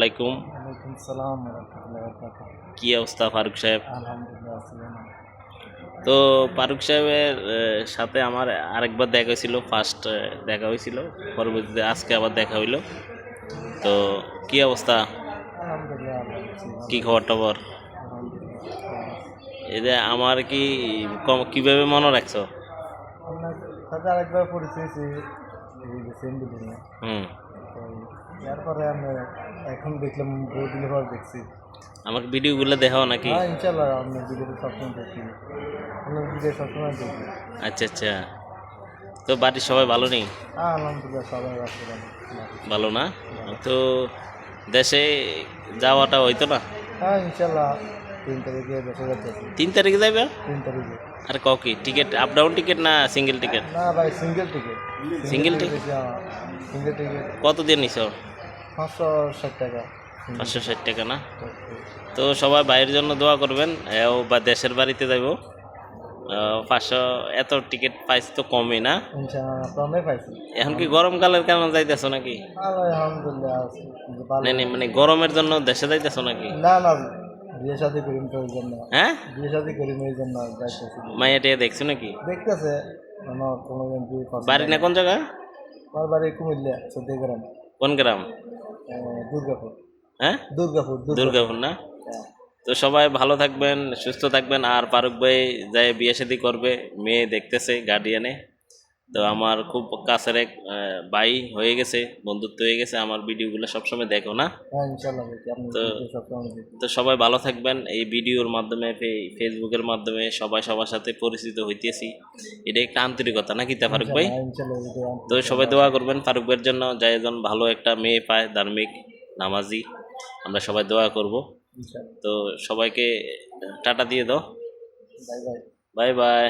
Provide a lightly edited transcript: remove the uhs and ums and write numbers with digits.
আলাইকুম। ওয়ালাইকুম সালাম রাহমাতুল্লাহি ওয়া বারাকাতুহু। কি অবস্থা ফারুক সাহেব? আলহামদুলিল্লাহ আছি ভালো। তো ফারুক সাহেবের সাথে আমার আরেকবার দেখা হয়েছিল, ফার্স্ট দেখা হয়েছিল, পরবর্তীতে আজকে আবার দেখা হইলো। তো কি অবস্থা, আলহামদুলিল্লাহ ভালো আছি, কি ভালো খবর টবর? আলহামদুলিল্লাহ ভালো আছি। এই যে আমার কি কিভাবে মনে রাখছো? আপনার সাথে আরেকবার পরিচয় হয়েছি এই যে সেম বিল্ডিংয়ে। হুম। তো এরপরে আমি এখন দেখলাম বহুদিন পর দেখছি। আমার ভিডিওগুলো দেখাও নাকি? হ্যাঁ ইনশাল্লাহ আপনার ভিডিও সবসময় দেখি, আপনার ভিডিও সবসময় দেখি। আচ্ছা আচ্ছা। তো বাড়ির সবাই ভালো নেই? হ্যাঁ আলহামদুলিল্লাহ সবাই আছে ভালো। ভালো না? তো দেশে যাওয়াটা হইতো না? হ্যাঁ ইনশাল্লাহ 3 তারিখে দেশে যাচ্ছি। 3 তারিখে যাবে? 3 তারিখে। আর কি টিকিট আপ ডাউন টিকিট না সিঙ্গেল টিকিট? না ভাই single ticket. Single ticket? Single ticket কত দিয়ে নিছো? 560 টাকা। 560 টাকা না? তো সবাই বাইরের জন্য দোয়া করবেন, ও বা দেশের বাড়িতে যাইব। 500 এত টিকিট পাইছি তো কমই না? ইনশাআল্লাহ কমে পাইছি। এখন কি গরমকালের কারণে যাইতেছো নাকি? আলহামদুলিল্লাহ আছি ভালো। নেই মানে গরমের জন্য দেশে যাইতেছো নাকি? না না, বিয়ে শাদি করিম তো ওই জন্য। হ্যাঁ, বিয়ে শাদি করিম ওই জন্য যাইতেছি। মাইয়া টিয়া দেখছো নাকি? দেখতেছে আমার কোনো জন কি পছন্দ বাড়ি না হয়। কোন জায়গা? আমার বাড়ি কুমিল্লা চৌদ্দগ্রাম, কোন গ্রাম? দুর্গাপুর। হ্যাঁ, দুর্গাপুর দুর্গাপুর। দুর্গাপুর না? হ্যাঁ, তো সবাই ভালো থাকবেন, সুস্থ থাকবেন। আর ফারুক ভাই যাই বিয়ে শাদী করবে, মেয়ে দেখতেছে গার্ডিয়ানে। তো আমার খুব কাছের এক ভাই হয়ে গেছে, বন্ধুত্ব হয়ে গেছে। আমার ভিডিওগুলো সবসময় দেখো না? হ্যাঁ ইনশাআল্লাহ দেখি, আপনি তো ভিডিও সবসময় দেখি। তো সবাই ভালো থাকবেন। এই ভিডিওর মাধ্যমে ফেসবুকের মাধ্যমে সবাই সবার সাথে পরিচিত হইতেছি, এটা একটা আন্তরিকতা নাকি তা ফারুক ভাই? ইনশাআল্লাহ ইনশাআল্লাহ ভিডিও তো সবাই দোয়া করবেন ফারুক ভাইয়ের জন্য, যাই যেন ভালো একটা মেয়ে পায়, ধার্মিক, নামাজি। আমরা সবাই দোয়া করব। ইনশাআল্লাহ। তো সবাইকে টাটা দিয়ে দাও। Bye bye. Bye bye.